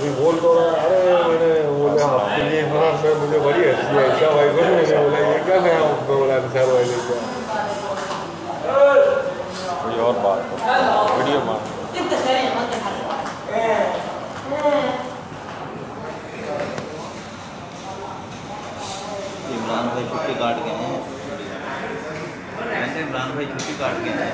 अभी बोल तो रहा है, अरे मैंने बोला आपके लिए हाँ मैं मुझे बड़ी हंसी है ईशा भाई को। मैंने बोला ये क्या नया बोला निसार भाई ने क्या। कोई और बात हो, वीडियो मान इमरान भाई छुट्टी काट गए हैं। इमरान भाई छुट्टी काट गए हैं।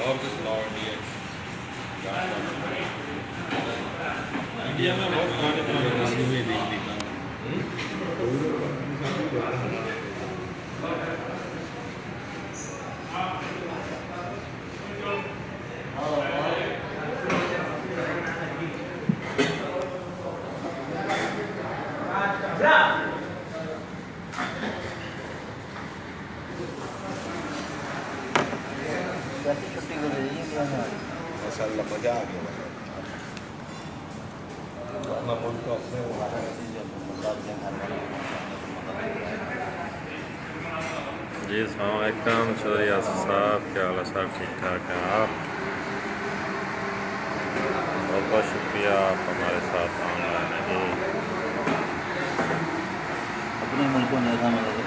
और कुछ सुनाओ। इंडिया में बहुत पुराने पुराने फिल्में देख ली। छुट्टी को भेजिए माशाल्लाह मजा आ गया। अपना मुल्क को अपने जी सलाम चौधरी आसिफ साहब, क्या हाल है साहब? ठीक ठाक हैं आप? बहुत बहुत शुक्रिया आप हमारे साथ ऑनलाइन हैं। अपने मुल्कों में ऐसा मदद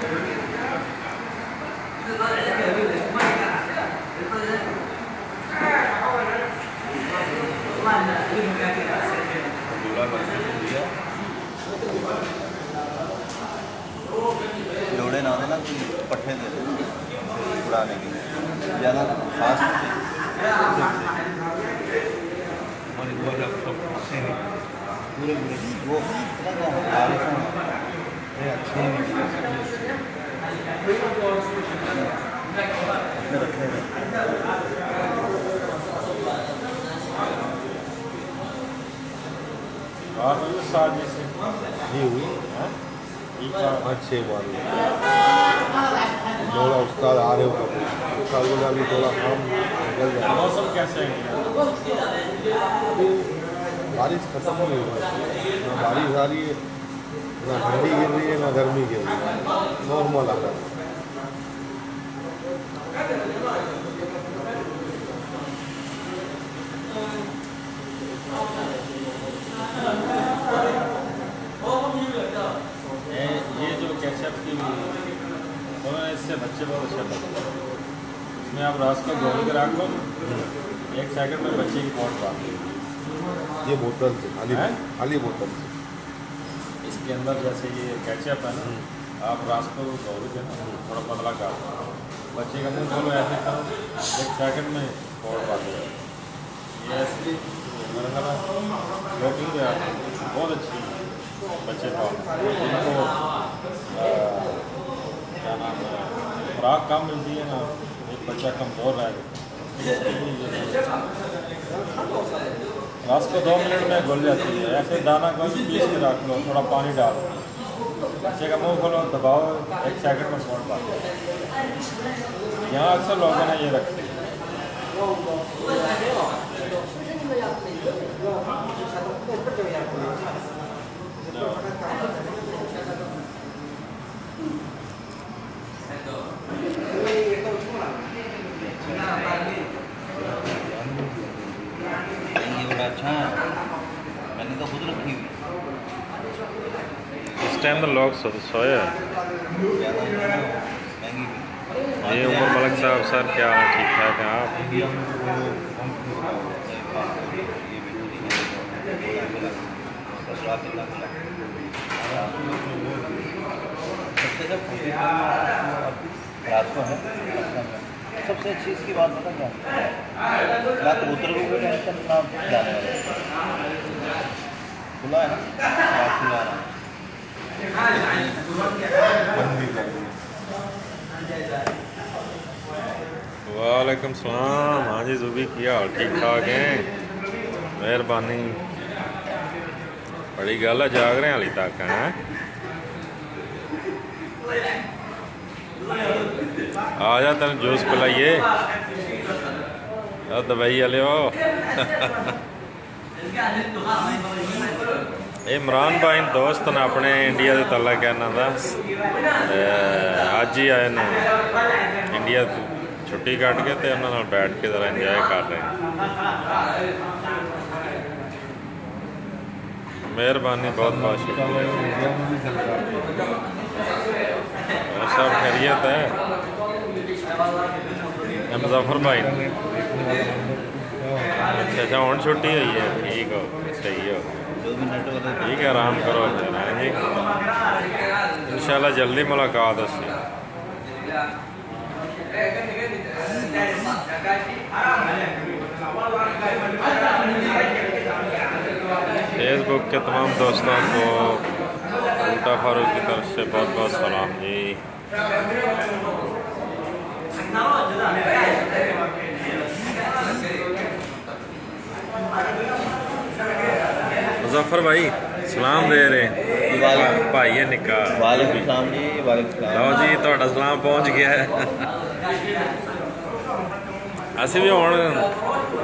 जोड़े ना देना, पट्टे दे उड़ाने के ज़्यादा खास वो अच्छे रखे शादी से ये हुई अच्छे बात थोड़ा उस्ताद आ रहे हो उस्ताद को अभी थोड़ा काम निकल जाए। मौसम कैसे है? अभी बारिश खत्म नहीं हुई है, ना बारिश आ रही है, ना ठंडी गिर रही है, ना गर्मी गिर रही है, नॉर्मल आ रहा है। ये जो कैचअप की इससे बच्चे बहुत अच्छा लगते हैं। इसमें आप रात को गोल के रख लो, 1 सेकंड में बच्चे की पहुँच पाते हैं। ये बोतल से खाली बोतल से इसके अंदर जैसे ये कैचअप है ना, आप रात को गोल के ना थोड़ा पतला कर दो, बच्चे का मुँह खोलो ऐसे करो, 1 सेकंड में पहुँच पाते हैं। ये ऐसे मेरा ख्याल प्रोटीन बहुत अच्छी है बच्चे का। जिनको क्या नाम है खुराक कम मिलती है ना, एक बच्चा कमज़ोर रहेगा। रात को 2 मिनट में घुल जाती है। ऐसे दाना को पीस के रख लो, थोड़ा पानी डाल दो, बच्चे का मुंह खोलो, दबाओ, 1 सेकंड में पहुँच पाते हैं। यहाँ अक्सर लोग हैं ना ये रखते हैं। बड़ा अच्छा है, मैंने तो खुद रखी हुई। इस टाइम तो लोग सोए हैं। ये उमर मलिक साहब सर, क्या हाल है? ठीक ठाक हैं आप? रात को है। सबसे अच्छी इसकी बात पता क्या ना कबूतर को कोई टेंशन ना जाने वाला खुला है ना रात खुला है बंद भी कर दिया। वालेकुम सलाम। हाँ जी जुबी क्या हाल ठीक ठाक हैं? मेहरबानी। बड़ी गल है जाग रहे हाली तक हैं। आ जा तेन जूस पिलाइए दवाई वाले हो। इमरान भाई दोस्त ने अपने इंडिया के तलक है इन्हों का अज ही आए ने इंडिया छुट्टी कट के तो उन्होंने बैठ के जरा इंजॉय कर रहे हैं। मेहरबानी बहुत बहुत शुक्रिया। और सब खैरियत है? मुजफ्फर भाई अच्छा अच्छा हूँ छुट्टी हुई है ठीक हो सही हो ठीक है आराम करो फिर हैं जी इंशाल्लाह जल्दी मुलाकात उससे। फेसबुक के तमाम दोस्तों को उल्टा फारूक की तरफ से बहुत बहुत सलाम जी। मुजफ्फर भाई सलाम दे रहे भाई है निका। वालेकुम सलाम जी। वालेकुम सलाम। लो जी ਤੁਹਾਡਾ सलाम पहुँच गया है। ਅਸੀਂ भी ਹੁਣ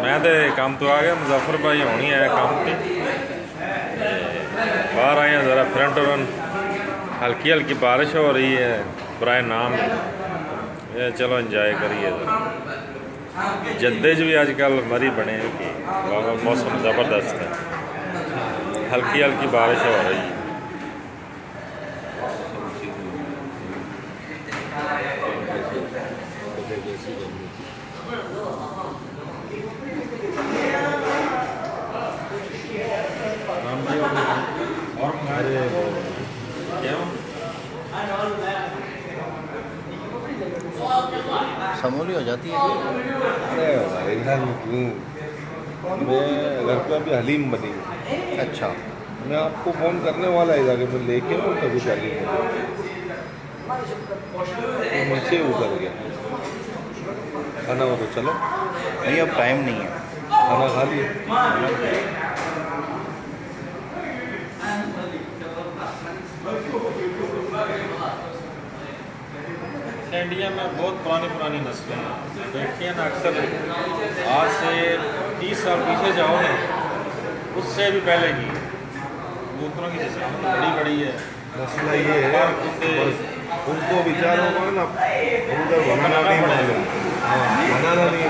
मैं तो काम तो आ गया मुजफ्फर भाई होनी है काम पे बाहर आए हैं ज़रा फ्रंट रन हल्की हल्की बारिश हो रही है बराए नाम ये चलो इंजॉय करिए ज़रा। जद्दे भी आजकल मरी बने कि मौसम ज़बरदस्त है हल्की हल्की बारिश हो रही है। समूली हो जाती है। अरे इधर क्यों मैं घर पे अभी हलीम बनी। अच्छा मैं आपको फ़ोन करने वाला है जाके मैं लेके हूँ कभी हलीम तो मुझसे उतर गया खाना हो तो चलो नहीं अब टाइम नहीं है खाना खा लिया। इंडिया में बहुत पुरानी नस्लें हैं देखिए ना अक्सर आज से 30 साल पीछे जाओ ना उससे भी पहले की कबूतरों की नस्लें बड़ी है। मसला ये है उनको विचारों को ना उधर बनाना नहीं मालूम। हाँ बनाना नहीं है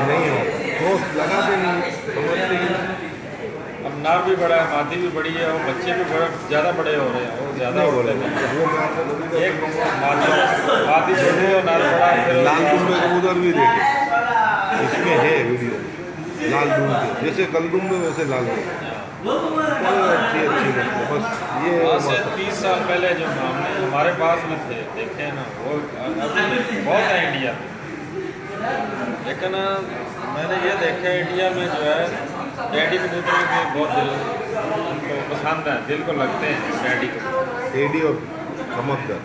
नहीं हो दोस्त लगाते नहीं समझते नहीं। अब नर भी बड़ा है मादी भी बड़ी है और बच्चे भी ज़्यादा बड़े हो रहे हैं वो ज़्यादा बोले होते हैं। वो मैं आपको एक मादी छोटे और नर बड़ा लाल दुम्बे कबूतर भी देखे इसमें है वीडियो लाल दुम्बे जैसे कल दुम्बे वैसे लाल दुम्बे अच्छी मतलब बस ये आज से 30 साल पहले जो हमने हमारे पास में थे देखे ना वो बहुत है इंडिया में। लेकिन मैंने ये देखा इंडिया में जो है डैडी कबूतर भी बहुत दिल उनको पसंद है दिल को लगते हैं डैडी को एडी और चमकदार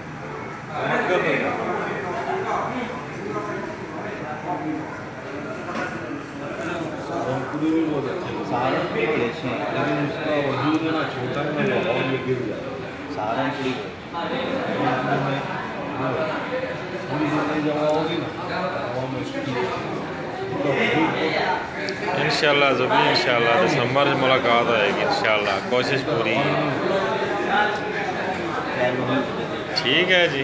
भी बहुत अच्छे सहारनपुर बड़े अच्छे हैं लेकिन उसका वजूद है ना छोटा है ना हवा में गिर जाता है। सहारनपुरी पूरी जिंदगी जब होगी ना हवा में इंशाल्लाह ज़रूर इंशाल्लाह दिसंबर में मुलाकात होएगी इंशाल्लाह कोशिश पूरी ठीक है जी।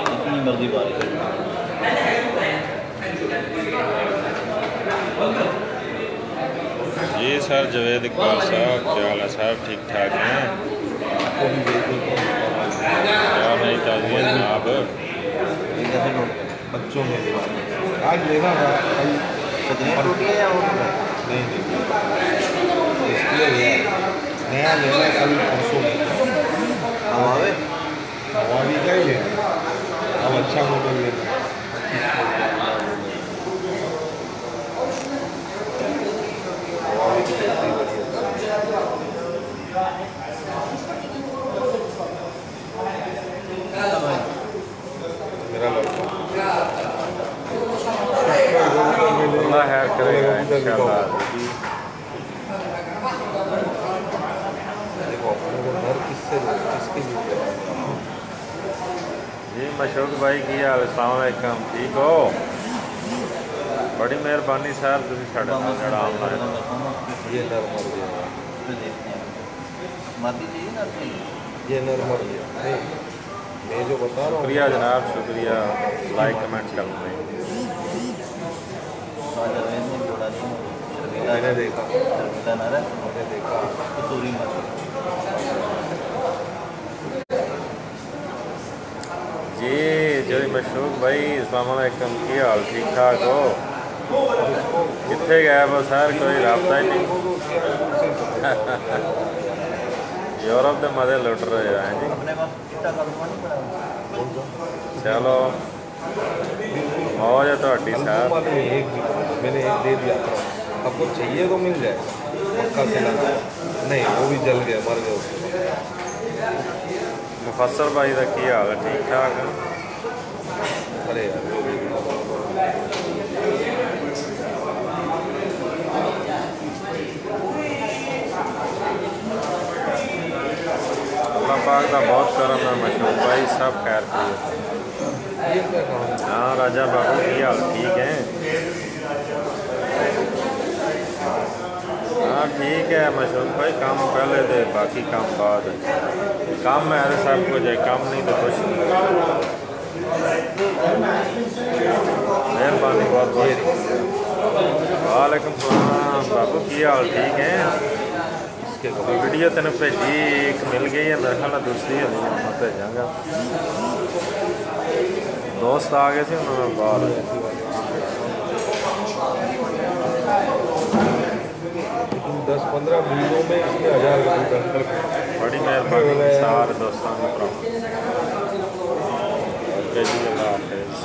जितनी मर्जी बारिश जी सर जवेद इकबाल साहब क्या हाल है सर ठीक ठाक हैं? क्या नहीं चाहिए जनाब बच्चों में आज लेना था कल कितनी टूटी है और नहीं डिस्प्ले है नया लेना कल परसों हवा हवा मशहूक भाई की हाल अस्सलाम वालेकुम ठीक हो बड़ी मेहरबानी सर तुम साढ़े आराम लाए ये नर मर गया, मादी चाहिए ना आपको? ये नर मर गया। नहीं, मैं जो बता रहा हूँ शुक्रिया जनाब शुक्रिया लाइक कमेंट कर दें जरवेद ने जोड़ा दिया मैंने देखा, शर्मिला नारा मैंने देखा। कसूरी मत जी जी मशहूक भाई अस्सलाम वालेकुम की हाल ठीक ठाक हो कितने गए वो सर कोई रबता ही नहीं यूरोप के मजे लुट रहे हैं जी अपने पास कितना कारोबार नहीं पड़ा चलो मौज है थोड़ी कल सर वाले में एक भी नहीं, मैंने एक दे दिया था। आपको चाहिए तो मिल जाए, पक्का खिलाना। नहीं, वो भी जल गया, मर गया उसके बाद। मुफस्सर भाई का की हाल है ठीक ठाक है अरे यार, अल्लाह पाक का बहुत करम है मशहूक भाई सब खैर करिए ये क्या काम है? हाँ राजा बाबू की हाल ठीक है हाँ ठीक है मशहूक भाई काम पहले थे बाकी काम बाद है काम है तो सब कुछ है काम नहीं तो कुछ नहीं मेहरबानी बहुत बहुत वालेकुम सलाम बाबू की हाल ठीक है इसके तो वीडियो तेन भेजी एक मिल गई है मेरे ख्याल दूसरी होनी है मैं भेजागा दोस्त आ गए थे उन्होंने बाहर लेकिन 10-15 महीनों में इसमें 1000 कबूतर बड़ी मेहरबानी सारे दोस्तों की ओके जी अल्लाह हाफिज़